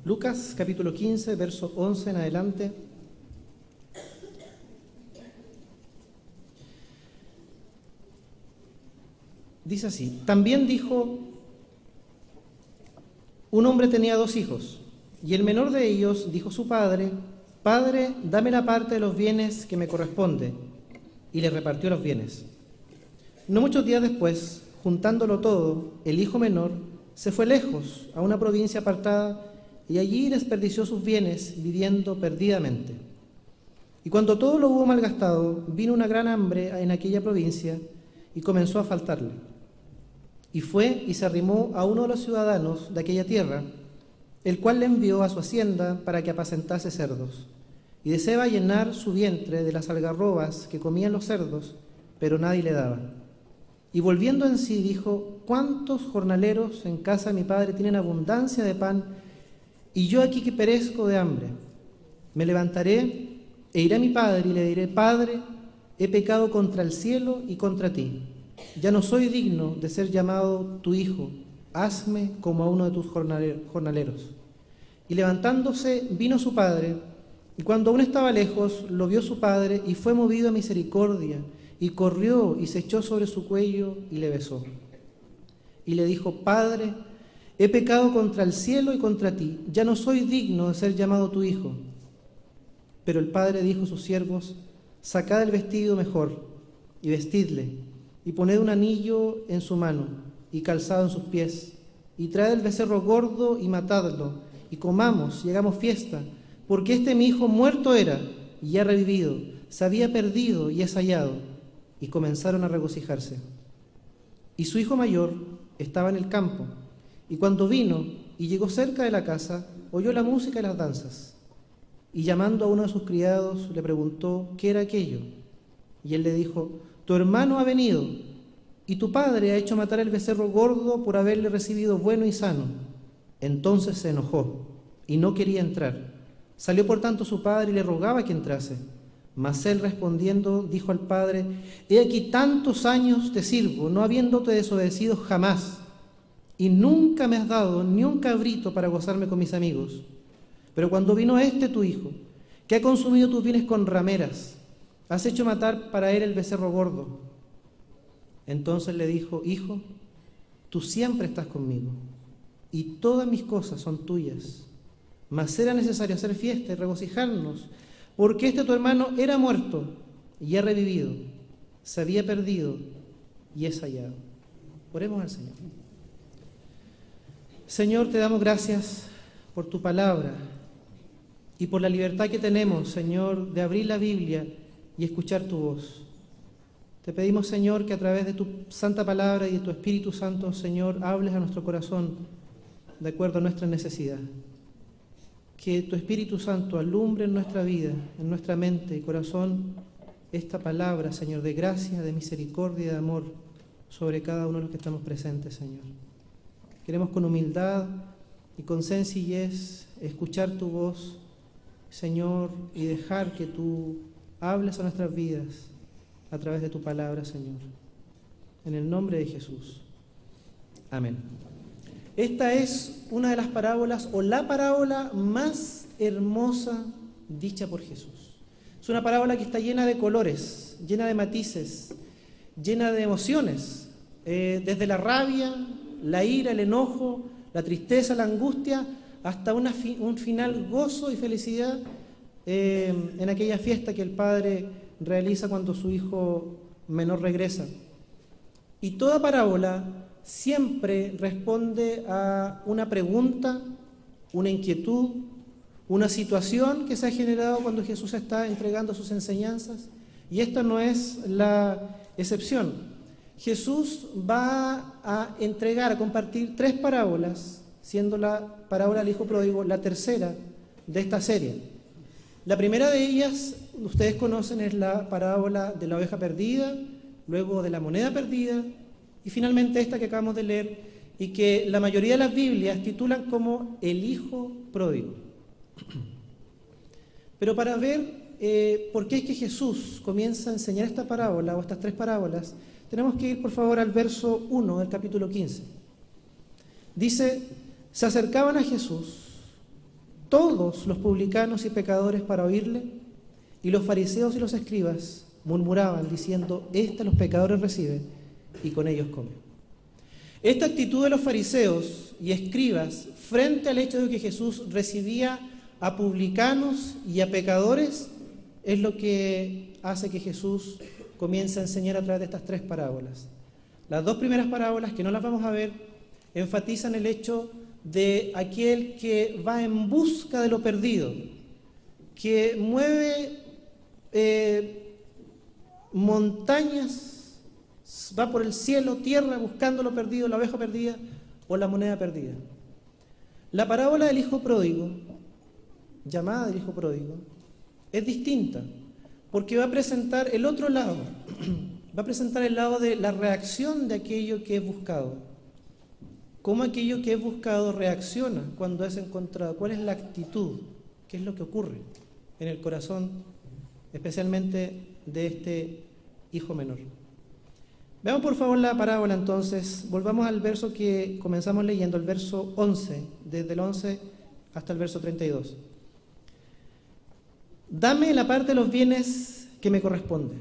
Lucas capítulo 15, verso 11 en adelante. Dice así: también dijo: un hombre tenía 2 hijos, y el menor de ellos dijo a su padre: Padre, dame la parte de los bienes que me corresponde, y le repartió los bienes. No muchos días después, juntándolo todo, el hijo menor se fue lejos, a una provincia apartada, y allí desperdició sus bienes, viviendo perdidamente. Y cuando todo lo hubo malgastado, vino una gran hambre en aquella provincia, y comenzó a faltarle. Y fue y se arrimó a uno de los ciudadanos de aquella tierra, el cual le envió a su hacienda para que apacentase cerdos. Y deseaba llenar su vientre de las algarrobas que comían los cerdos, pero nadie le daba. Y volviendo en sí dijo: ¿cuántos jornaleros en casa de mi padre tienen abundancia de pan, y yo aquí que perezco de hambre? Me levantaré e iré a mi padre y le diré: Padre, he pecado contra el cielo y contra ti. Ya no soy digno de ser llamado tu hijo. Hazme como a uno de tus jornaleros. Y levantándose vino su padre, y cuando aún estaba lejos, lo vio su padre, y fue movido a misericordia, y corrió y se echó sobre su cuello y le besó. Y le dijo: Padre, he pecado contra el cielo y contra ti, ya no soy digno de ser llamado tu hijo. Pero el padre dijo a sus siervos: sacad el vestido mejor, y vestidle, y poned un anillo en su mano, y calzado en sus pies, y traed el becerro gordo, y matadlo, y comamos, y hagamos fiesta, porque este mi hijo muerto era, y ha revivido, se había perdido, y es hallado. Y comenzaron a regocijarse. Y su hijo mayor estaba en el campo, y cuando vino y llegó cerca de la casa, oyó la música y las danzas. Y llamando a uno de sus criados, le preguntó qué era aquello. Y él le dijo: tu hermano ha venido, y tu padre ha hecho matar el becerro gordo por haberle recibido bueno y sano. Entonces se enojó, y no quería entrar. Salió por tanto su padre y le rogaba que entrase. Mas él respondiendo dijo al padre: he aquí tantos años te sirvo, no habiéndote desobedecido jamás, y nunca me has dado ni un cabrito para gozarme con mis amigos. Pero cuando vino este tu hijo, que ha consumido tus bienes con rameras, has hecho matar para él el becerro gordo. Entonces le dijo: hijo, tú siempre estás conmigo, y todas mis cosas son tuyas. Mas era necesario hacer fiesta y regocijarnos, porque este tu hermano era muerto y ha revivido, se había perdido y es hallado. Oremos al Señor. Señor, te damos gracias por tu palabra y por la libertad que tenemos, Señor, de abrir la Biblia y escuchar tu voz. Te pedimos, Señor, que a través de tu santa palabra y de tu Espíritu Santo, Señor, hables a nuestro corazón de acuerdo a nuestra necesidad. Que tu Espíritu Santo alumbre en nuestra vida, en nuestra mente y corazón, esta palabra, Señor, de gracia, de misericordia y de amor sobre cada uno de los que estamos presentes, Señor. Queremos con humildad y con sencillez escuchar tu voz, Señor, y dejar que tú hables a nuestras vidas a través de tu palabra, Señor. En el nombre de Jesús. Amén. Esta es una de las parábolas, o la parábola más hermosa dicha por Jesús. Es una parábola que está llena de colores, llena de matices, llena de emociones, desde la rabia, la ira, el enojo, la tristeza, la angustia, hasta un final gozo y felicidad en aquella fiesta que el padre realiza cuando su hijo menor regresa. Y toda parábola siempre responde a una pregunta, una inquietud, una situación que se ha generado cuando Jesús está entregando sus enseñanzas, y esta no es la excepción. Jesús va a entregar, a compartir 3 parábolas, siendo la parábola del hijo pródigo la tercera de esta serie. La primera de ellas, ustedes conocen, es la parábola de la oveja perdida, luego de la moneda perdida, y finalmente esta que acabamos de leer, y que la mayoría de las Biblias titulan como el hijo pródigo. Pero para ver por qué es que Jesús comienza a enseñar esta parábola, o estas 3 parábolas, tenemos que ir por favor al verso 1 del capítulo 15. Dice: se acercaban a Jesús todos los publicanos y pecadores para oírle, y los fariseos y los escribas murmuraban diciendo: éste los pecadores recibe y con ellos come. Esta actitud de los fariseos y escribas frente al hecho de que Jesús recibía a publicanos y a pecadores es lo que hace que Jesús comience a enseñar a través de estas 3 parábolas. Las 2 primeras parábolas, que no las vamos a ver, enfatizan el hecho de aquel que va en busca de lo perdido, que mueve montañas, va por el cielo, tierra, buscando lo perdido, la oveja perdida o la moneda perdida. La parábola del hijo pródigo, llamada del hijo pródigo, es distinta, porque va a presentar el otro lado, va a presentar el lado de la reacción de aquello que es buscado. ¿Cómo aquello que es buscado reacciona cuando es encontrado? ¿Cuál es la actitud? ¿Qué es lo que ocurre en el corazón, especialmente de este hijo menor? Veamos por favor la parábola entonces. Volvamos al verso que comenzamos leyendo, el verso 11, desde el 11 hasta el verso 32. Dame la parte de los bienes que me corresponde.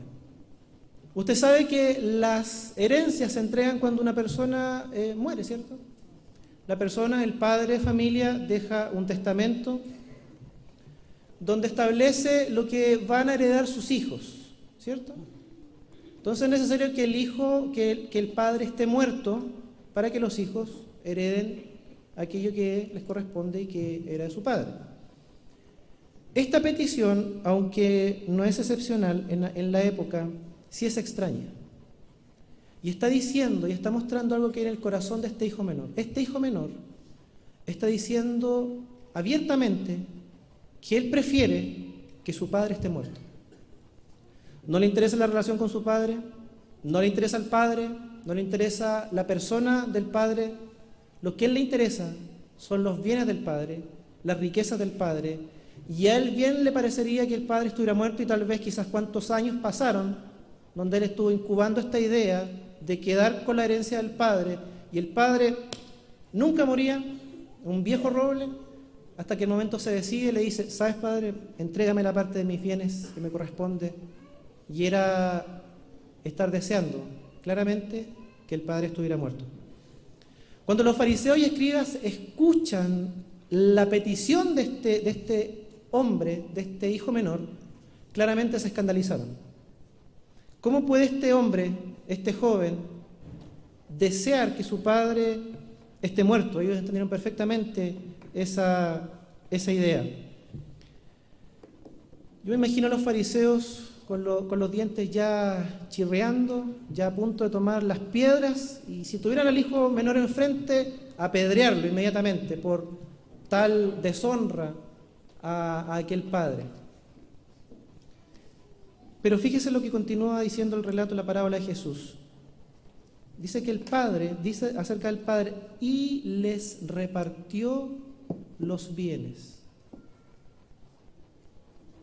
Usted sabe que las herencias se entregan cuando una persona muere, ¿cierto? La persona, el padre de familia, deja un testamento donde establece lo que van a heredar sus hijos, ¿cierto? Entonces es necesario que el hijo, que el padre esté muerto para que los hijos hereden aquello que les corresponde y que era de su padre. Esta petición, aunque no es excepcional en la época, sí es extraña. Y está diciendo, y está mostrando algo que hay en el corazón de este hijo menor. Este hijo menor está diciendo abiertamente que él prefiere que su padre esté muerto. No le interesa la relación con su padre, no le interesa el padre, no le interesa la persona del padre. Lo que a él le interesa son los bienes del padre, las riquezas del padre, y a él bien le parecería que el padre estuviera muerto, y tal vez quizás cuántos años pasaron donde él estuvo incubando esta idea de quedar con la herencia del padre, y el padre nunca moría, un viejo roble, hasta que el momento se decide y le dice: ¿sabes, padre? Entrégame la parte de mis bienes que me corresponde. Y era estar deseando claramente que el padre estuviera muerto. Cuando los fariseos y escribas escuchan la petición de este hombre, de este hijo menor, claramente se escandalizaron. ¿Cómo puede este hombre, este joven, desear que su padre esté muerto? Ellos entendieron perfectamente esa idea. Yo me imagino a los fariseos con los dientes ya chirriando, ya a punto de tomar las piedras, y si tuvieran al hijo menor enfrente, apedrearlo inmediatamente por tal deshonra a aquel padre. Pero fíjese lo que continúa diciendo el relato de la parábola de Jesús. Dice que el padre, dice acerca del padre: y les repartió los bienes.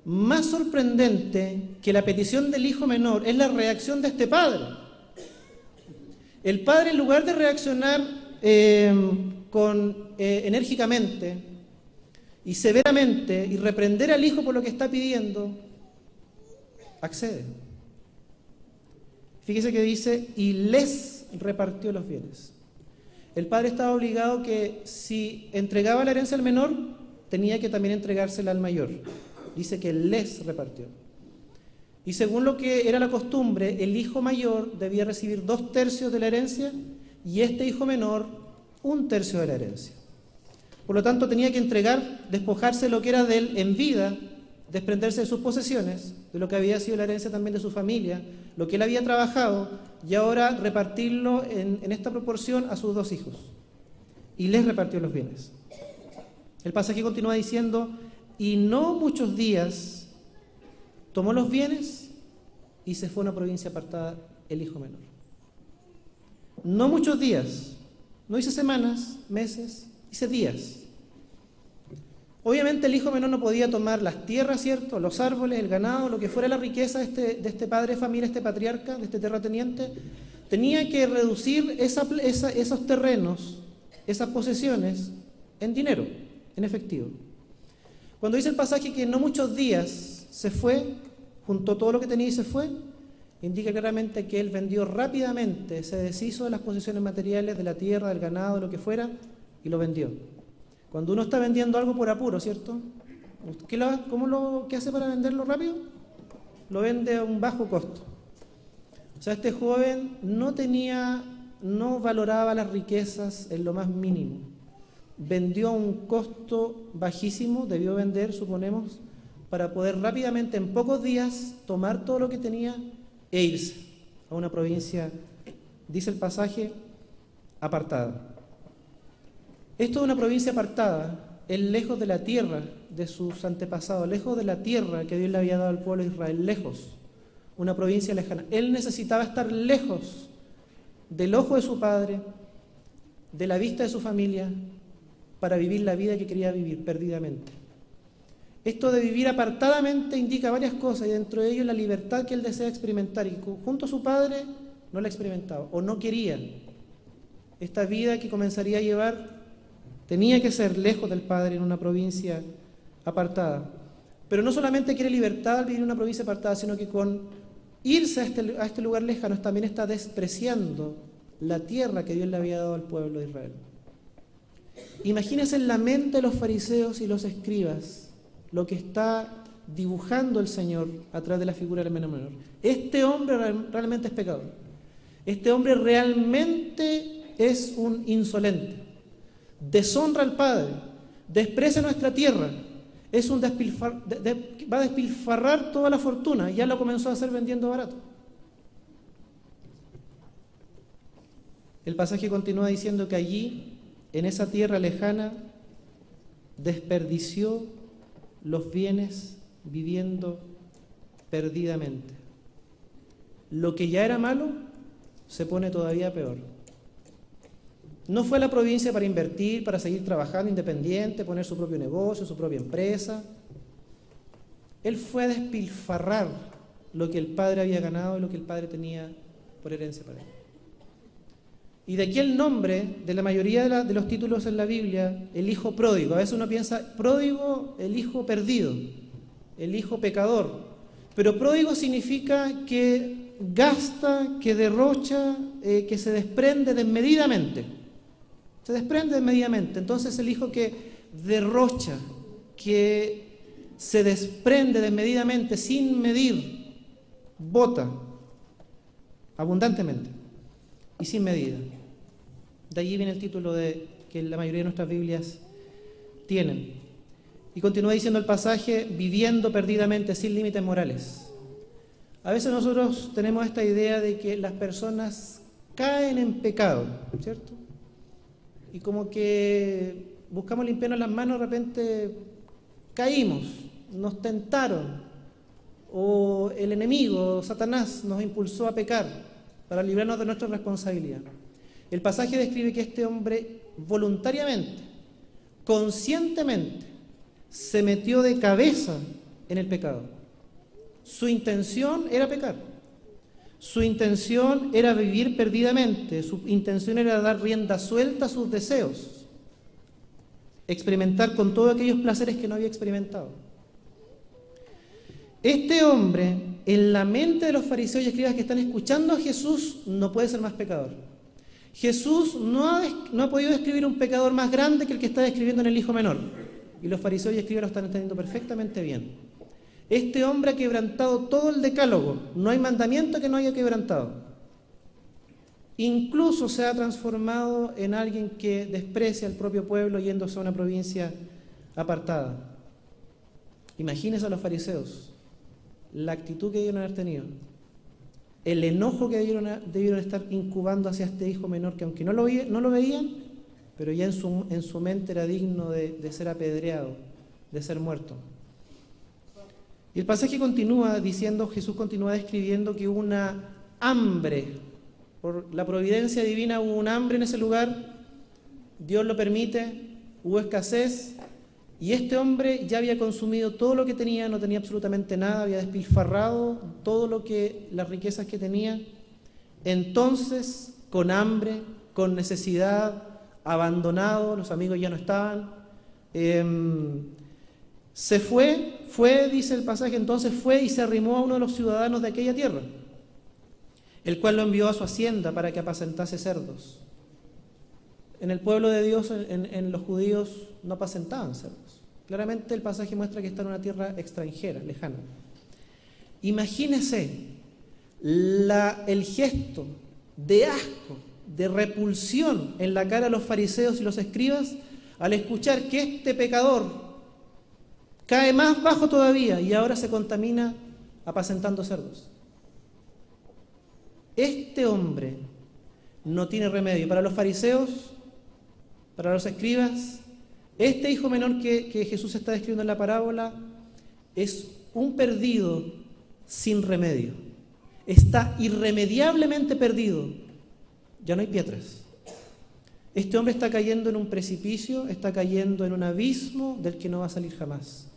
Más sorprendente que la petición del hijo menor es la reacción de este padre. El padre, en lugar de reaccionar enérgicamente y severamente y reprender al hijo por lo que está pidiendo, accede. Fíjese que dice: y les repartió los bienes. El padre estaba obligado que si entregaba la herencia al menor, tenía que también entregársela al mayor. Dice que les repartió. Y según lo que era la costumbre, el hijo mayor debía recibir 2/3 de la herencia y este hijo menor 1/3 de la herencia. Por lo tanto, tenía que entregar, despojarse de lo que era de él en vida, desprenderse de sus posesiones, de lo que había sido la herencia también de su familia, lo que él había trabajado, y ahora repartirlo en esta proporción a sus 2 hijos. Y les repartió los bienes. El pasaje continúa diciendo: y no muchos días tomó los bienes y se fue a una provincia apartada el hijo menor. No muchos días, no dice semanas, meses, dice días. Obviamente el hijo menor no podía tomar las tierras, ¿cierto?, los árboles, el ganado, lo que fuera la riqueza de este padre de familia, este patriarca, de este terrateniente. Tenía que reducir esos terrenos, esas posesiones, en dinero, en efectivo. Cuando dice el pasaje que no muchos días se fue, juntó todo lo que tenía y se fue, indica claramente que él vendió rápidamente, se deshizo de las posesiones materiales, de la tierra, del ganado, de lo que fuera, y lo vendió. Cuando uno está vendiendo algo por apuro, ¿cierto? ¿Qué hace para venderlo rápido? Lo vende a un bajo costo. O sea, este joven no valoraba las riquezas en lo más mínimo. Vendió a un costo bajísimo, debió vender, suponemos, para poder rápidamente, en pocos días, tomar todo lo que tenía e irse a una provincia, dice el pasaje, apartada. Esto es una provincia apartada, es lejos de la tierra de sus antepasados, lejos de la tierra que Dios le había dado al pueblo de Israel, lejos, una provincia lejana. Él necesitaba estar lejos del ojo de su padre, de la vista de su familia, para vivir la vida que quería vivir perdidamente. Esto de vivir apartadamente indica varias cosas, y dentro de ello la libertad que él desea experimentar, y junto a su padre no la experimentaba, o no quería. Esta vida que comenzaría a llevar tenía que ser lejos del padre, en una provincia apartada. Pero no solamente quiere libertad al vivir en una provincia apartada, sino que con irse a este lugar lejano también está despreciando la tierra que Dios le había dado al pueblo de Israel. Imagínense en la mente de los fariseos y los escribas lo que está dibujando el Señor a través de la figura del hermano menor. Este hombre realmente es pecador. Este hombre realmente es un insolente. Deshonra al Padre, desprecia nuestra tierra, va a despilfarrar toda la fortuna, ya lo comenzó a hacer vendiendo barato. El pasaje continúa diciendo que allí, en esa tierra lejana, desperdició los bienes viviendo perdidamente. Lo que ya era malo se pone todavía peor. No fue a la provincia para invertir, para seguir trabajando independiente, poner su propio negocio, su propia empresa. Él fue a despilfarrar lo que el padre había ganado y lo que el padre tenía por herencia para él. Y de aquí el nombre de la mayoría de los títulos en la Biblia, el hijo pródigo. A veces uno piensa, pródigo, el hijo perdido, el hijo pecador. Pero pródigo significa que gasta, que derrocha, que se desprende desmedidamente. Se desprende desmedidamente. Entonces el hijo que derrocha, que se desprende desmedidamente, sin medir, bota abundantemente y sin medida. De allí viene el título que la mayoría de nuestras Biblias tienen. Y continúa diciendo el pasaje, viviendo perdidamente, sin límites morales. A veces nosotros tenemos esta idea de que las personas caen en pecado, ¿cierto? Y como que buscamos limpiarnos las manos, de repente caímos, nos tentaron, o el enemigo, Satanás, nos impulsó a pecar para librarnos de nuestra responsabilidad. El pasaje describe que este hombre voluntariamente, conscientemente, se metió de cabeza en el pecado. Su intención era pecar. Su intención era vivir perdidamente. Su intención era dar rienda suelta a sus deseos. Experimentar con todos aquellos placeres que no había experimentado. Este hombre, en la mente de los fariseos y escribas que están escuchando a Jesús, no puede ser más pecador. Jesús no ha podido describir un pecador más grande que el que está describiendo en el hijo menor. Y los fariseos y escribas lo están entendiendo perfectamente bien. Este hombre ha quebrantado todo el decálogo. No hay mandamiento que no haya quebrantado. Incluso se ha transformado en alguien que desprecia al propio pueblo yéndose a una provincia apartada. Imagínense a los fariseos, la actitud que debieron haber tenido, el enojo que debieron estar incubando hacia este hijo menor, que aunque no lo veían, pero ya en su mente era digno de ser apedreado, de ser muerto. Y el pasaje continúa diciendo, Jesús continúa describiendo que hubo una hambre, por la providencia divina hubo un hambre en ese lugar, Dios lo permite, hubo escasez, y este hombre ya había consumido todo lo que tenía, no tenía absolutamente nada, había despilfarrado las riquezas que tenía. Entonces, con hambre, con necesidad, abandonado, los amigos ya no estaban, dice el pasaje, entonces fue y se arrimó a uno de los ciudadanos de aquella tierra, el cual lo envió a su hacienda para que apacentase cerdos. En el pueblo de Dios, en los judíos, no apacentaban cerdos. Claramente el pasaje muestra que está en una tierra extranjera, lejana. Imagínese el gesto de asco, de repulsión en la cara de los fariseos y los escribas al escuchar que este pecador cae más bajo todavía y ahora se contamina apacentando cerdos. Este hombre no tiene remedio. Para los fariseos, para los escribas, este hijo menor que Jesús está describiendo en la parábola es un perdido sin remedio. Está irremediablemente perdido. Ya no hay piedras. Este hombre está cayendo en un precipicio, está cayendo en un abismo del que no va a salir jamás.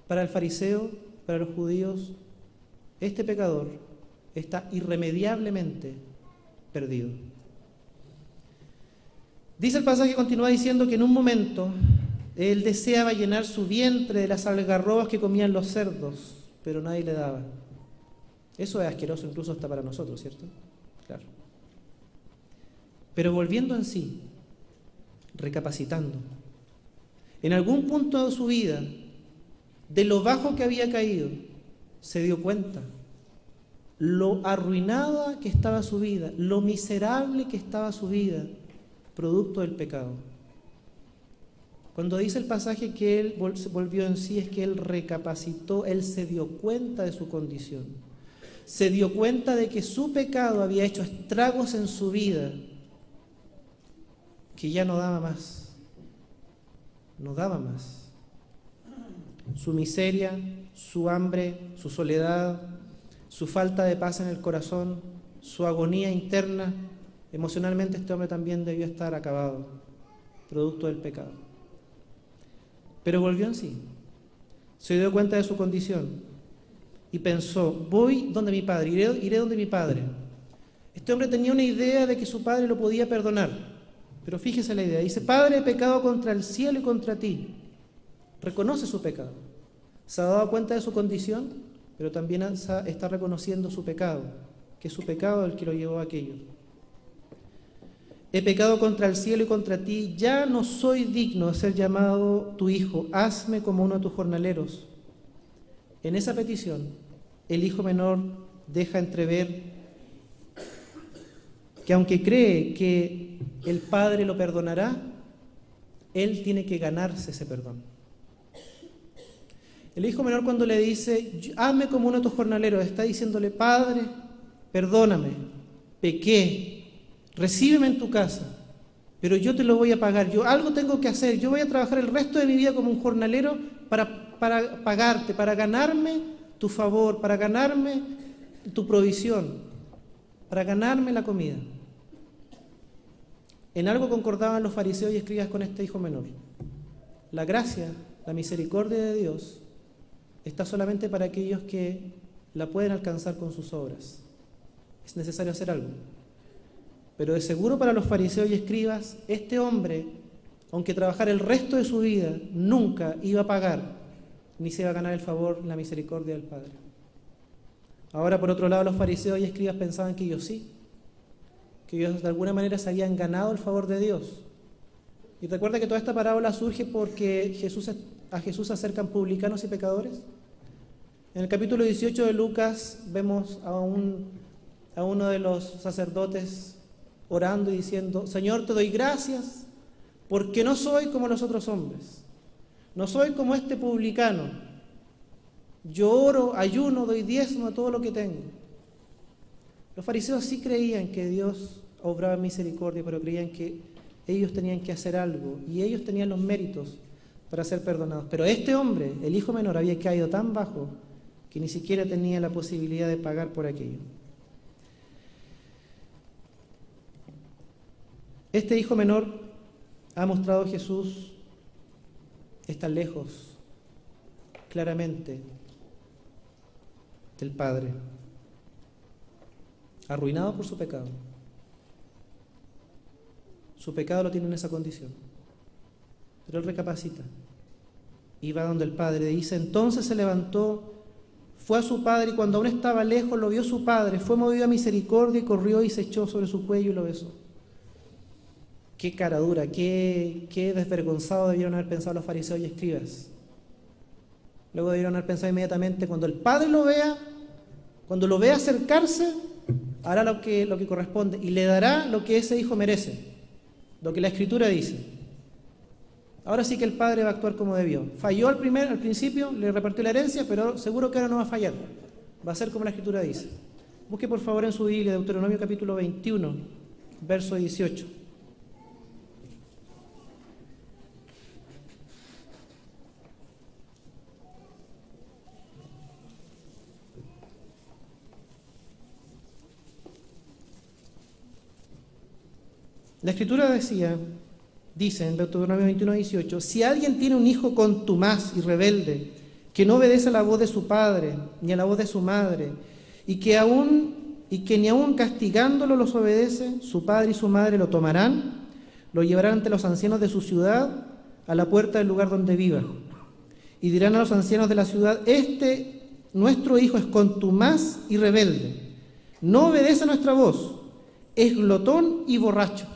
Para el fariseo, para los judíos, este pecador está irremediablemente perdido. Dice el pasaje, continúa diciendo que en un momento él deseaba llenar su vientre de las algarrobas que comían los cerdos, pero nadie le daba. Eso es asqueroso incluso hasta para nosotros, ¿cierto? Claro. Pero volviendo en sí, recapacitando, en algún punto de su vida, de lo bajo que había caído, se dio cuenta lo arruinada que estaba su vida, lo miserable que estaba su vida, producto del pecado. Cuando dice el pasaje que él volvió en sí, es que él recapacitó, él se dio cuenta de su condición, se dio cuenta de que su pecado había hecho estragos en su vida, que ya no daba más, no daba más. Su miseria, su hambre, su soledad, su falta de paz en el corazón, su agonía interna, emocionalmente este hombre también debió estar acabado, producto del pecado. Pero volvió en sí, se dio cuenta de su condición y pensó, voy donde mi padre, iré donde mi padre. Este hombre tenía una idea de que su padre lo podía perdonar, pero fíjese la idea, dice, Padre, he pecado contra el cielo y contra ti. Reconoce su pecado, se ha dado cuenta de su condición, pero también está reconociendo su pecado, que es su pecado el que lo llevó a aquello. He pecado contra el cielo y contra ti, ya no soy digno de ser llamado tu hijo, hazme como uno de tus jornaleros. En esa petición, el hijo menor deja entrever que aunque cree que el padre lo perdonará, él tiene que ganarse ese perdón. El hijo menor, cuando le dice, hazme como uno de tus jornaleros, está diciéndole, Padre, perdóname, pequé, recíbeme en tu casa, pero yo te lo voy a pagar, yo algo tengo que hacer, yo voy a trabajar el resto de mi vida como un jornalero para pagarte, para ganarme tu favor, para ganarme tu provisión, para ganarme la comida. En algo concordaban los fariseos y escribas con este hijo menor. La gracia, la misericordia de Dios está solamente para aquellos que la pueden alcanzar con sus obras. Es necesario hacer algo. Pero de seguro para los fariseos y escribas, este hombre, aunque trabajara el resto de su vida, nunca iba a pagar, ni se iba a ganar el favor, la misericordia del Padre. Ahora, por otro lado, los fariseos y escribas pensaban que ellos sí, que ellos de alguna manera se habían ganado el favor de Dios. Y recuerda que toda esta parábola surge porque a Jesús se acercan publicanos y pecadores. En el capítulo 18 de Lucas vemos a uno de los sacerdotes orando y diciendo, Señor, te doy gracias porque no soy como los otros hombres, no soy como este publicano. Yo oro, ayuno, doy diezmo a todo lo que tengo. Los fariseos sí creían que Dios obraba misericordia, pero creían que ellos tenían que hacer algo y ellos tenían los méritos para ser perdonados. Pero este hombre, el hijo menor, había caído tan bajo que ni siquiera tenía la posibilidad de pagar por aquello. Este hijo menor ha mostrado a Jesús está lejos, claramente, del Padre, arruinado por su pecado. Su pecado lo tiene en esa condición, pero él recapacita y va donde el padre. Dice, entonces se levantó, fue a su padre, y cuando aún estaba lejos lo vio su padre, fue movido a misericordia y corrió y se echó sobre su cuello y lo besó. Qué cara dura, qué desvergonzado debieron haber pensado los fariseos y escribas. Luego debieron haber pensado inmediatamente, cuando el padre lo vea, cuando lo vea acercarse, hará lo que corresponde y le dará lo que ese hijo merece, lo que la Escritura dice. Ahora sí que el padre va a actuar como debió. Falló al principio, le repartió la herencia, pero seguro que ahora no va a fallar. Va a ser como la Escritura dice. Busque por favor en su Biblia Deuteronomio capítulo 21, verso 18. La Escritura dice en Deuteronomio 21:18, si alguien tiene un hijo contumaz y rebelde, que no obedece a la voz de su padre, ni a la voz de su madre, y que ni aun castigándolo los obedece, su padre y su madre lo tomarán, lo llevarán ante los ancianos de su ciudad, a la puerta del lugar donde viva, y dirán a los ancianos de la ciudad, nuestro hijo es contumaz y rebelde, no obedece a nuestra voz, es glotón y borracho.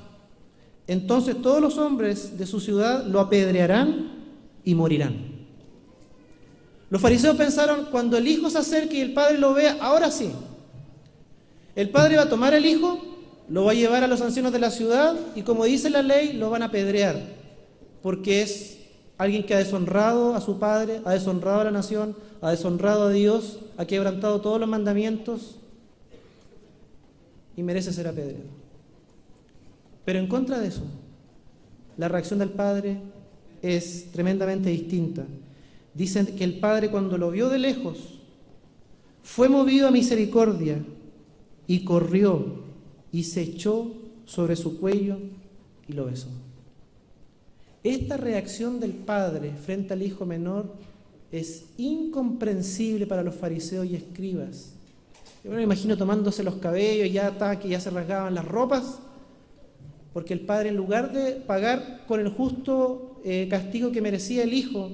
Entonces todos los hombres de su ciudad lo apedrearán y morirán. Los fariseos pensaron, cuando el hijo se acerque y el padre lo vea, ahora sí. El padre va a tomar al hijo, lo va a llevar a los ancianos de la ciudad y como dice la ley, lo van a apedrear. Porque es alguien que ha deshonrado a su padre, ha deshonrado a la nación, ha deshonrado a Dios, ha quebrantado todos los mandamientos y merece ser apedreado. Pero en contra de eso, la reacción del padre es tremendamente distinta. Dicen que el padre, cuando lo vio de lejos, fue movido a misericordia y corrió y se echó sobre su cuello y lo besó. Esta reacción del padre frente al hijo menor es incomprensible para los fariseos y escribas. Yo me imagino tomándose los cabellos, que ya se rasgaban las ropas, porque el padre, en lugar de pagar con el justo castigo que merecía el hijo,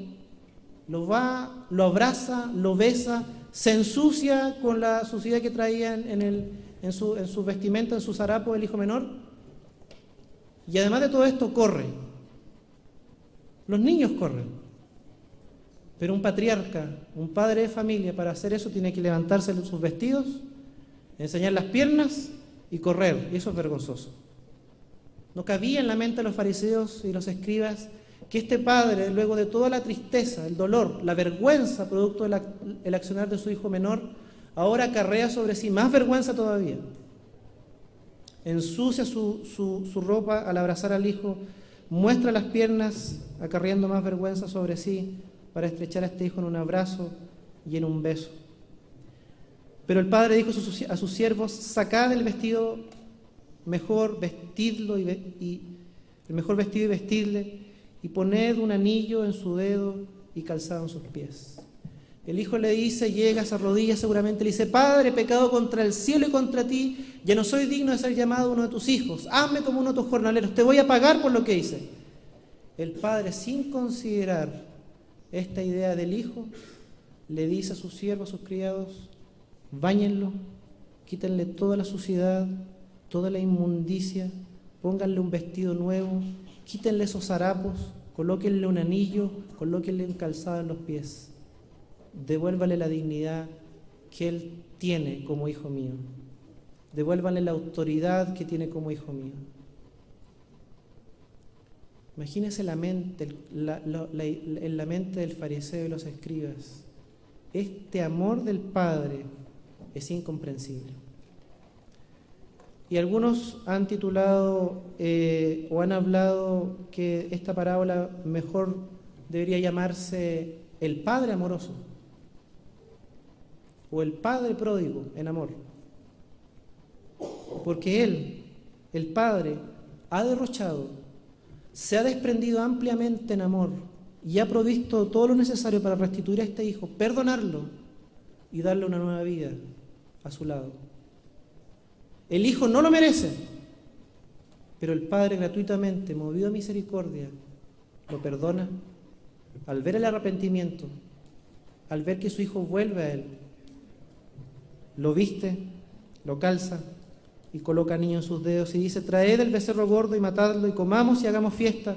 lo abraza, lo besa, se ensucia con la suciedad que traía en su vestimenta, en su zarapo el hijo menor, y además de todo esto corre. Los niños corren, pero un patriarca, un padre de familia, para hacer eso tiene que levantarse sus vestidos, enseñar las piernas y correr, y eso es vergonzoso. No cabía en la mente de los fariseos y los escribas que este padre, luego de toda la tristeza, el dolor, la vergüenza producto del accionar de su hijo menor, ahora acarrea sobre sí más vergüenza todavía. Ensucia su ropa al abrazar al hijo, muestra las piernas acarreando más vergüenza sobre sí para estrechar a este hijo en un abrazo y en un beso. Pero el padre dijo a sus siervos, sacad el vestido mejor, vestidlo y el mejor vestido y vestidle, y poned un anillo en su dedo y calzado en sus pies. El hijo le dice, llega, se arrodilla, seguramente le dice, Padre, he pecado contra el cielo y contra ti, ya no soy digno de ser llamado uno de tus hijos, hazme como uno de tus jornaleros, te voy a pagar por lo que hice. El padre, sin considerar esta idea del hijo, le dice a sus siervos, a sus criados, báñenlo, quítenle toda la suciedad, toda la inmundicia, pónganle un vestido nuevo, quítenle esos harapos, colóquenle un anillo, colóquenle un calzado en los pies, devuélvale la dignidad que él tiene como hijo mío, devuélvanle la autoridad que tiene como hijo mío. Imagínense la mente, en la mente del fariseo y los escribas, este amor del Padre es incomprensible. Y algunos han titulado o han hablado que esta parábola mejor debería llamarse el Padre amoroso o el Padre pródigo en amor. Porque Él, el Padre, ha derrochado, se ha desprendido ampliamente en amor y ha provisto todo lo necesario para restituir a este hijo, perdonarlo y darle una nueva vida a su lado. El hijo no lo merece, pero el padre gratuitamente, movido a misericordia, lo perdona, al ver el arrepentimiento, al ver que su hijo vuelve a él, lo viste, lo calza y coloca al niño en sus dedos y dice: traed el becerro gordo y matadlo y comamos y hagamos fiesta.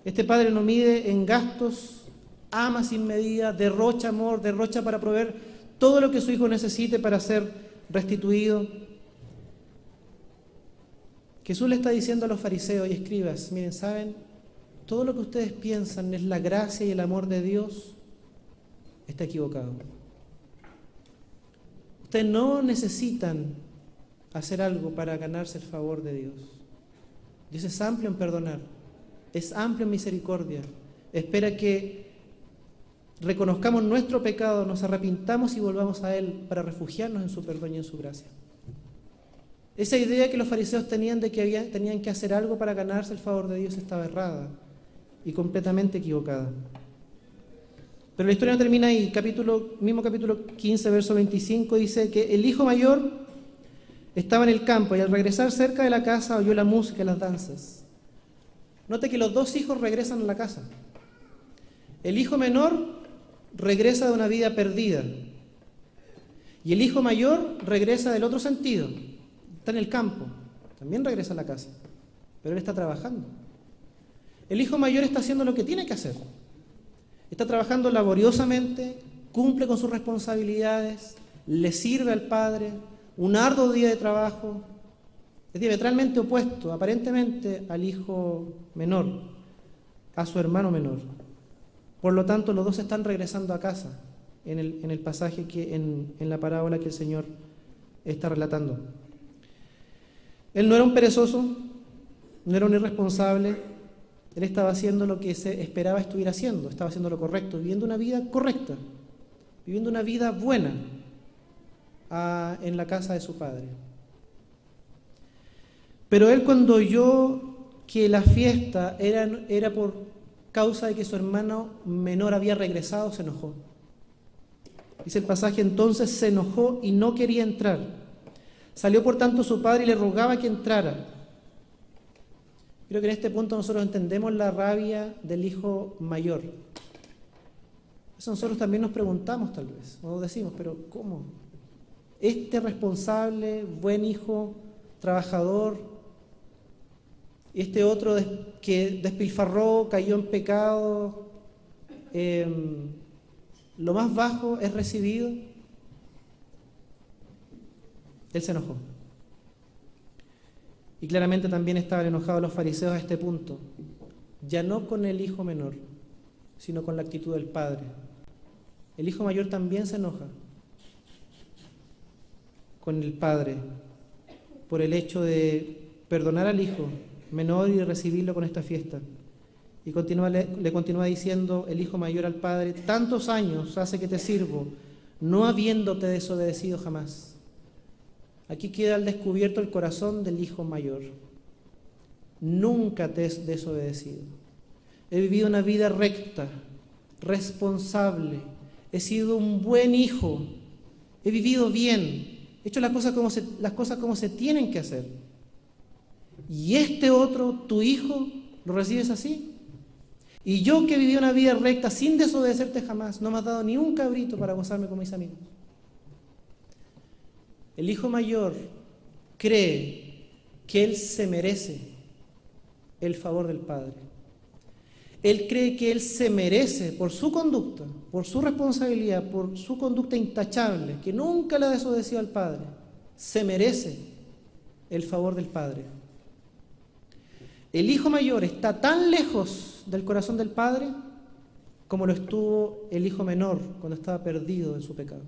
Este padre no mide en gastos, ama sin medida, derrocha amor, derrocha para proveer todo lo que su hijo necesite para ser restituido. Jesús le está diciendo a los fariseos y escribas: miren, ¿saben? Todo lo que ustedes piensan es la gracia y el amor de Dios, está equivocado. Ustedes no necesitan hacer algo para ganarse el favor de Dios. Dios es amplio en perdonar, es amplio en misericordia. Espera que reconozcamos nuestro pecado, nos arrepintamos y volvamos a Él para refugiarnos en su perdón y en su gracia. Esa idea que los fariseos tenían de que tenían que hacer algo para ganarse el favor de Dios estaba errada y completamente equivocada. Pero la historia no termina ahí. Mismo capítulo 15, verso 25, dice que el hijo mayor estaba en el campo y al regresar cerca de la casa oyó la música y las danzas. Note que los dos hijos regresan a la casa. El hijo menor regresa de una vida perdida y el hijo mayor regresa del otro sentido. Está en el campo, también regresa a la casa, pero él está trabajando. El hijo mayor está haciendo lo que tiene que hacer. Está trabajando laboriosamente, cumple con sus responsabilidades, le sirve al padre, un arduo día de trabajo. Es diametralmente opuesto, aparentemente, al hijo menor, a su hermano menor. Por lo tanto, los dos están regresando a casa en el pasaje, en la parábola que el Señor está relatando. Él no era un perezoso, no era un irresponsable. Él estaba haciendo lo que se esperaba estuviera haciendo, estaba haciendo lo correcto, viviendo una vida correcta, viviendo una vida buena en la casa de su padre. Pero él, cuando oyó que la fiesta era por causa de que su hermano menor había regresado, se enojó. Dice el pasaje: entonces se enojó y no quería entrar. Salió por tanto su padre y le rogaba que entrara. Creo que en este punto nosotros entendemos la rabia del hijo mayor. Eso nosotros también nos preguntamos tal vez, o decimos: pero ¿cómo? Este responsable, buen hijo, trabajador, este otro que despilfarró, cayó en pecado, lo más bajo es recibido. Él se enojó. Y claramente también estaban enojados los fariseos a este punto, ya no con el hijo menor, sino con la actitud del padre. El hijo mayor también se enoja con el padre por el hecho de perdonar al hijo menor y recibirlo con esta fiesta. Y le continúa diciendo el hijo mayor al padre: tantos años hace que te sirvo, no habiéndote desobedecido jamás. Aquí queda al descubierto el corazón del hijo mayor. Nunca te he desobedecido. He vivido una vida recta, responsable. He sido un buen hijo. He vivido bien. He hecho las cosas como se tienen que hacer. Y este otro, tu hijo, ¿lo recibes así? Y yo, que viví una vida recta sin desobedecerte jamás, no me has dado ni un cabrito para gozarme con mis amigos. El hijo mayor cree que él se merece el favor del padre. Él cree que él se merece, por su conducta, por su responsabilidad, por su conducta intachable, que nunca le ha desobedecido al padre, se merece el favor del padre. El hijo mayor está tan lejos del corazón del padre como lo estuvo el hijo menor cuando estaba perdido en su pecado.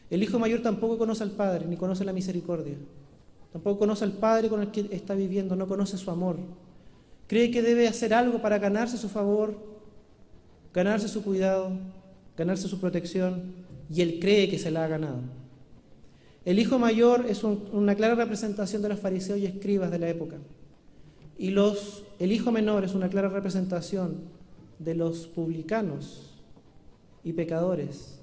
El hijo mayor tampoco conoce al padre, ni conoce la misericordia. Tampoco conoce al padre con el que está viviendo, no conoce su amor. Cree que debe hacer algo para ganarse su favor, ganarse su cuidado, ganarse su protección, y él cree que se la ha ganado. El hijo mayor es una clara representación de los fariseos y escribas de la época. Y el hijo menor es una clara representación de los publicanos y pecadores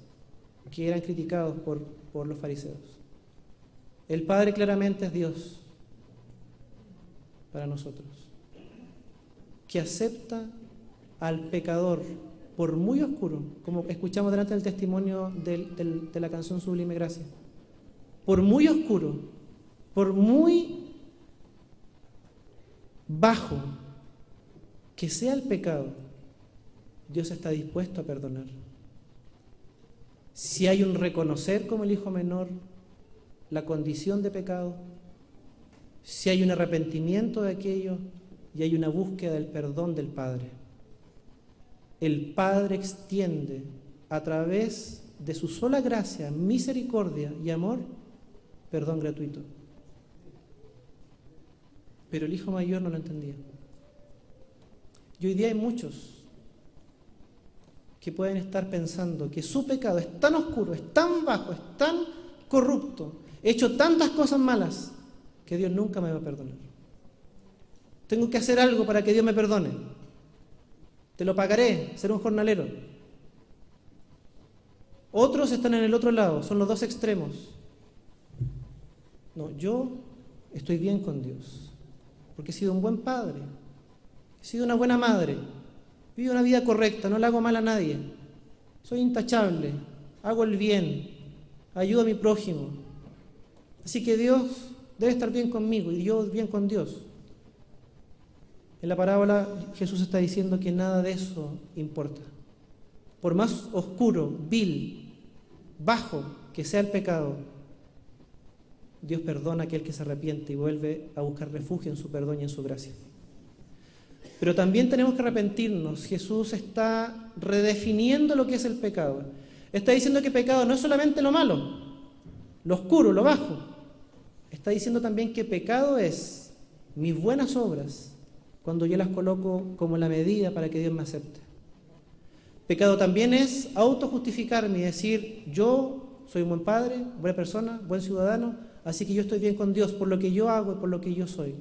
que eran criticados por los fariseos. El Padre claramente es Dios para nosotros, que acepta al pecador, por muy oscuro, como escuchamos delante del testimonio de la canción Sublime Gracia, por muy oscuro, por muy bajo que sea el pecado, Dios está dispuesto a perdonar. Si hay un reconocer como el hijo menor la condición de pecado, si hay un arrepentimiento de aquello y hay una búsqueda del perdón del Padre. El Padre extiende a través de su sola gracia, misericordia y amor, perdón gratuito. Pero el hijo mayor no lo entendía. Y hoy día hay muchos que pueden estar pensando que su pecado es tan oscuro, es tan bajo, es tan corrupto, he hecho tantas cosas malas, que Dios nunca me va a perdonar. Tengo que hacer algo para que Dios me perdone. Te lo pagaré, ser un jornalero. Otros están en el otro lado, son los dos extremos. No, yo estoy bien con Dios, porque he sido un buen padre, he sido una buena madre, vivo una vida correcta, no le hago mal a nadie, soy intachable, hago el bien, ayudo a mi prójimo. Así que Dios debe estar bien conmigo y yo bien con Dios. En la parábola Jesús está diciendo que nada de eso importa. Por más oscuro, vil, bajo que sea el pecado, Dios perdona a aquel que se arrepiente y vuelve a buscar refugio en su perdón y en su gracia. Pero también tenemos que arrepentirnos. Jesús está redefiniendo lo que es el pecado. Está diciendo que pecado no es solamente lo malo, lo oscuro, lo bajo. Está diciendo también que pecado es mis buenas obras, cuando yo las coloco como la medida para que Dios me acepte. Pecado también es autojustificarme y decir, yo soy un buen padre, buena persona, buen ciudadano, así que yo estoy bien con Dios por lo que yo hago y por lo que yo soy.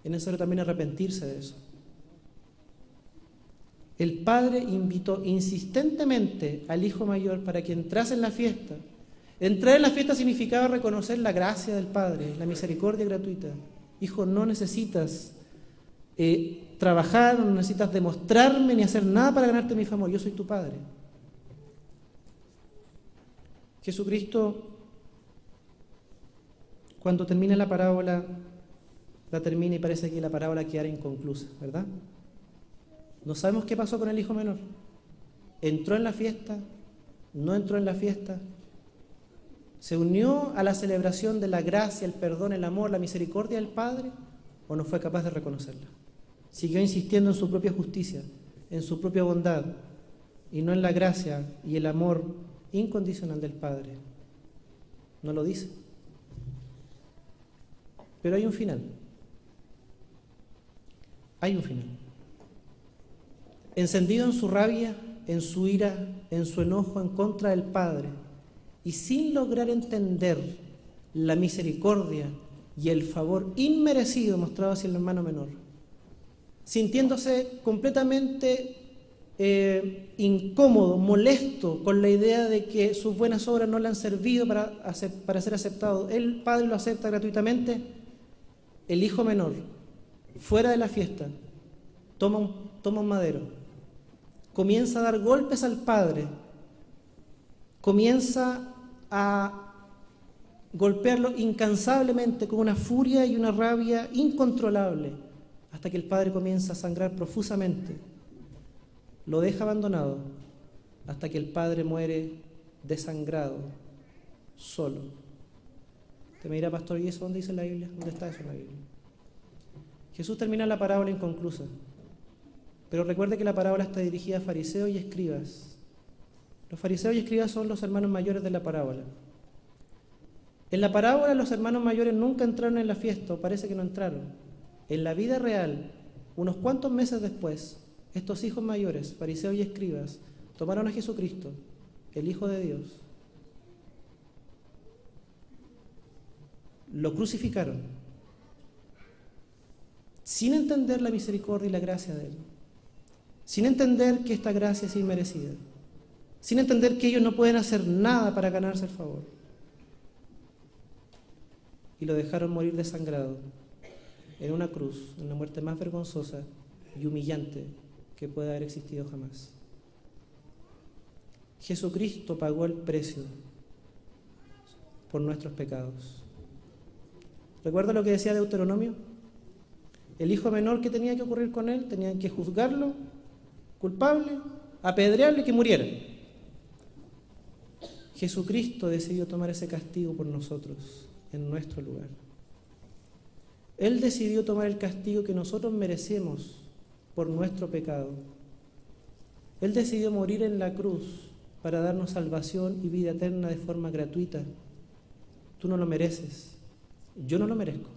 Es necesario también arrepentirse de eso. El padre invitó insistentemente al hijo mayor para que entrase en la fiesta. Entrar en la fiesta significaba reconocer la gracia del Padre, la misericordia gratuita. Hijo, no necesitas trabajar, no necesitas demostrarme ni hacer nada para ganarte mi favor, yo soy tu Padre. Jesucristo, cuando termina la parábola, la termina y parece que la parábola quedará inconclusa, ¿verdad? No sabemos qué pasó con el hijo menor. ¿Entró en la fiesta? ¿No entró en la fiesta? ¿Se unió a la celebración de la gracia, el perdón, el amor, la misericordia del Padre? ¿O no fue capaz de reconocerla? Siguió insistiendo en su propia justicia, en su propia bondad, y no en la gracia y el amor incondicional del Padre. No lo dice. Pero hay un final. Hay un final. Encendido en su rabia, en su ira, en su enojo en contra del Padre, y sin lograr entender la misericordia y el favor inmerecido mostrado hacia el hermano menor, sintiéndose completamente incómodo, molesto con la idea de que sus buenas obras no le han servido para ser aceptado, el Padre lo acepta gratuitamente. El hijo menor, fuera de la fiesta, toma un madero, comienza a dar golpes al Padre, comienza a golpearlo incansablemente con una furia y una rabia incontrolable, hasta que el Padre comienza a sangrar profusamente. Lo deja abandonado hasta que el Padre muere desangrado, solo. Te me dirá, pastor, ¿y eso dónde dice la Biblia? ¿Dónde está eso en la Biblia? Jesús termina la parábola inconclusa, pero recuerde que la parábola está dirigida a fariseos y escribas. Los fariseos y escribas son los hermanos mayores de la parábola. En la parábola los hermanos mayores nunca entraron en la fiesta, o parece que no entraron. En la vida real, unos cuantos meses después, estos hijos mayores, fariseos y escribas, tomaron a Jesucristo, el Hijo de Dios, lo crucificaron, sin entender la misericordia y la gracia de Él, sin entender que esta gracia es inmerecida, sin entender que ellos no pueden hacer nada para ganarse el favor. Y lo dejaron morir desangrado en una cruz, en la muerte más vergonzosa y humillante que pueda haber existido jamás. Jesucristo pagó el precio por nuestros pecados. ¿Recuerda lo que decía Deuteronomio? El hijo menor, ¿qué tenía que ocurrir con él? Tenían que juzgarlo, culpable, apedrearlo y que muriera. Jesucristo decidió tomar ese castigo por nosotros, en nuestro lugar. Él decidió tomar el castigo que nosotros merecemos por nuestro pecado. Él decidió morir en la cruz para darnos salvación y vida eterna de forma gratuita. Tú no lo mereces, yo no lo merezco.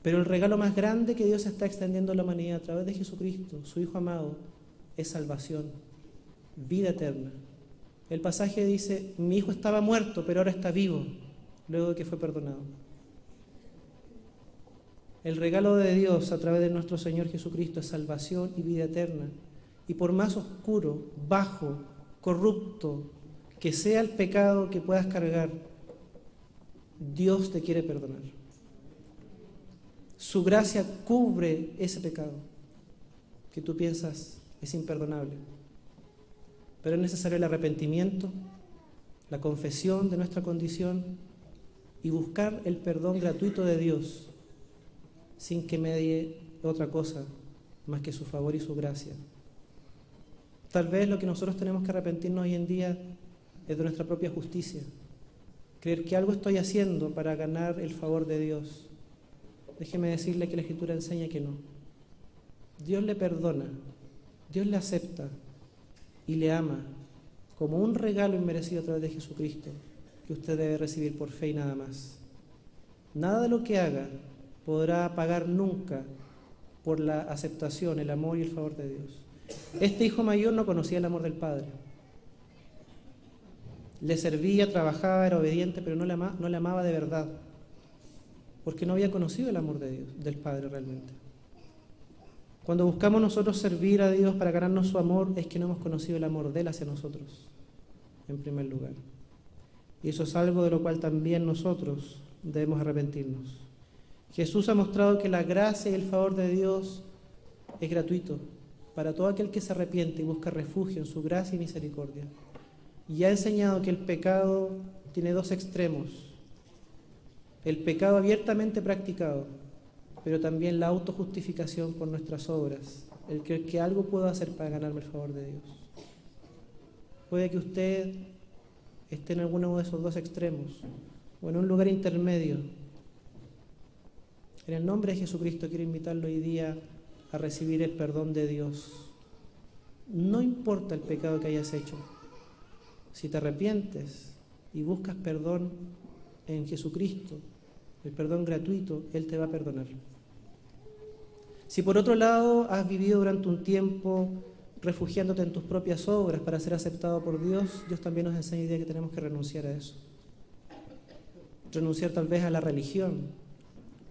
Pero el regalo más grande que Dios está extendiendo a la humanidad a través de Jesucristo, su Hijo amado, es salvación, vida eterna. El pasaje dice, mi hijo estaba muerto, pero ahora está vivo, luego de que fue perdonado. El regalo de Dios a través de nuestro Señor Jesucristo es salvación y vida eterna. Y por más oscuro, bajo, corrupto que sea el pecado que puedas cargar, Dios te quiere perdonar. Su gracia cubre ese pecado que tú piensas es imperdonable. Pero es necesario el arrepentimiento, la confesión de nuestra condición y buscar el perdón gratuito de Dios sin que medie otra cosa más que su favor y su gracia. Tal vez lo que nosotros tenemos que arrepentirnos hoy en día es de nuestra propia justicia, creer que algo estoy haciendo para ganar el favor de Dios. Déjeme decirle que la Escritura enseña que no. Dios le perdona, Dios le acepta y le ama como un regalo inmerecido a través de Jesucristo que usted debe recibir por fe y nada más. Nada de lo que haga podrá pagar nunca por la aceptación, el amor y el favor de Dios. Este hijo mayor no conocía el amor del Padre. Le servía, trabajaba, era obediente, pero no le amaba de verdad, porque no había conocido el amor de Dios, del Padre realmente. Cuando buscamos nosotros servir a Dios para ganarnos su amor, es que no hemos conocido el amor de Él hacia nosotros, en primer lugar. Y eso es algo de lo cual también nosotros debemos arrepentirnos. Jesús ha mostrado que la gracia y el favor de Dios es gratuito para todo aquel que se arrepiente y busca refugio en su gracia y misericordia. Y ha enseñado que el pecado tiene dos extremos: el pecado abiertamente practicado, pero también la autojustificación por nuestras obras, el creer que algo puedo hacer para ganarme el favor de Dios. Puede que usted esté en alguno de esos dos extremos o en un lugar intermedio. En el nombre de Jesucristo quiero invitarlo hoy día a recibir el perdón de Dios. No importa el pecado que hayas hecho. Si te arrepientes y buscas perdón en Jesucristo, el perdón gratuito, Él te va a perdonar. Si por otro lado has vivido durante un tiempo refugiándote en tus propias obras para ser aceptado por Dios, Dios también nos enseña hoy día que tenemos que renunciar a eso. Renunciar tal vez a la religión.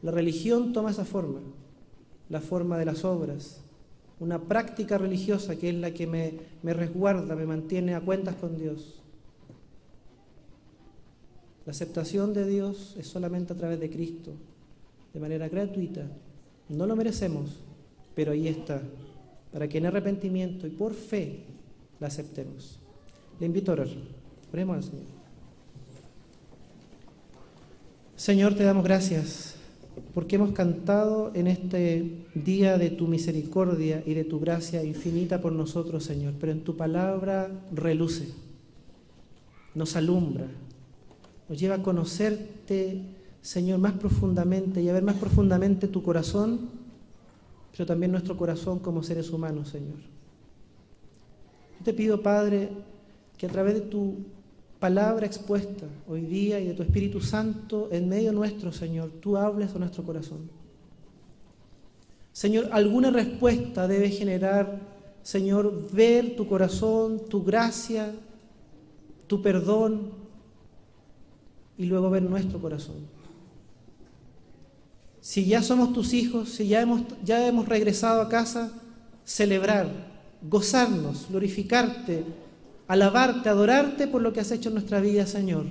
La religión toma esa forma, la forma de las obras, una práctica religiosa que es la que me resguarda, me mantiene a cuentas con Dios. La aceptación de Dios es solamente a través de Cristo, de manera gratuita. No lo merecemos, pero ahí está, para que en arrepentimiento y por fe la aceptemos. Le invito a orar. Oremos al Señor. Señor, te damos gracias porque hemos cantado en este día de tu misericordia y de tu gracia infinita por nosotros, Señor, pero en tu palabra reluce, nos alumbra, nos lleva a conocerte, Señor, más profundamente y a ver más profundamente tu corazón, pero también nuestro corazón como seres humanos, Señor. Yo te pido, Padre, que a través de tu palabra expuesta hoy día y de tu Espíritu Santo en medio nuestro, Señor, tú hables a nuestro corazón. Señor, alguna respuesta debe generar, Señor, ver tu corazón, tu gracia, tu perdón y luego ver nuestro corazón. Si ya somos tus hijos, si ya hemos regresado a casa, celebrar, gozarnos, glorificarte, alabarte, adorarte por lo que has hecho en nuestra vida, Señor.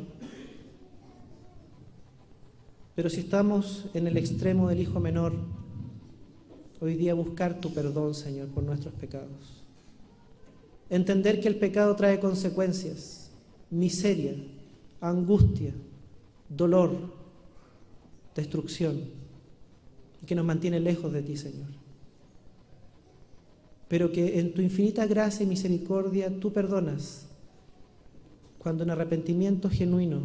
Pero si estamos en el extremo del hijo menor, hoy día buscar tu perdón, Señor, por nuestros pecados. Entender que el pecado trae consecuencias, miseria, angustia, dolor, destrucción, y que nos mantiene lejos de ti, Señor. Pero que en tu infinita gracia y misericordia tú perdonas, cuando en arrepentimiento genuino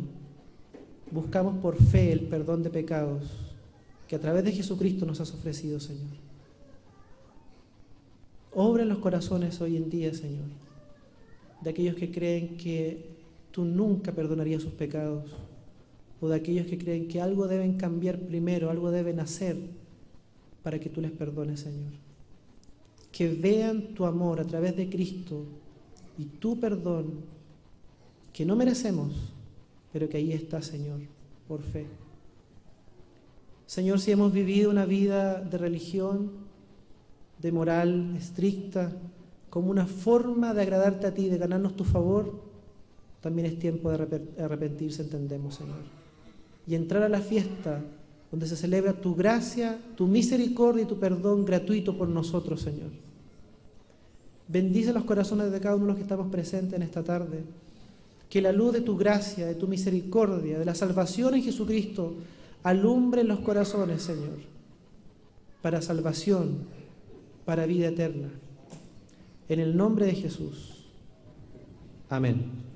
buscamos por fe el perdón de pecados que a través de Jesucristo nos has ofrecido, Señor. Obra en los corazones hoy en día, Señor, de aquellos que creen que tú nunca perdonarías sus pecados, o de aquellos que creen que algo deben cambiar primero, algo deben hacer para que tú les perdones, Señor. Que vean tu amor a través de Cristo y tu perdón, que no merecemos, pero que ahí está, Señor, por fe. Señor, si hemos vivido una vida de religión, de moral estricta, como una forma de agradarte a ti, de ganarnos tu favor, también es tiempo de arrepentirse, entendemos, Señor. Y entrar a la fiesta donde se celebra tu gracia, tu misericordia y tu perdón gratuito por nosotros, Señor. Bendice los corazones de cada uno de los que estamos presentes en esta tarde. Que la luz de tu gracia, de tu misericordia, de la salvación en Jesucristo, alumbre los corazones, Señor, para salvación, para vida eterna. En el nombre de Jesús. Amén.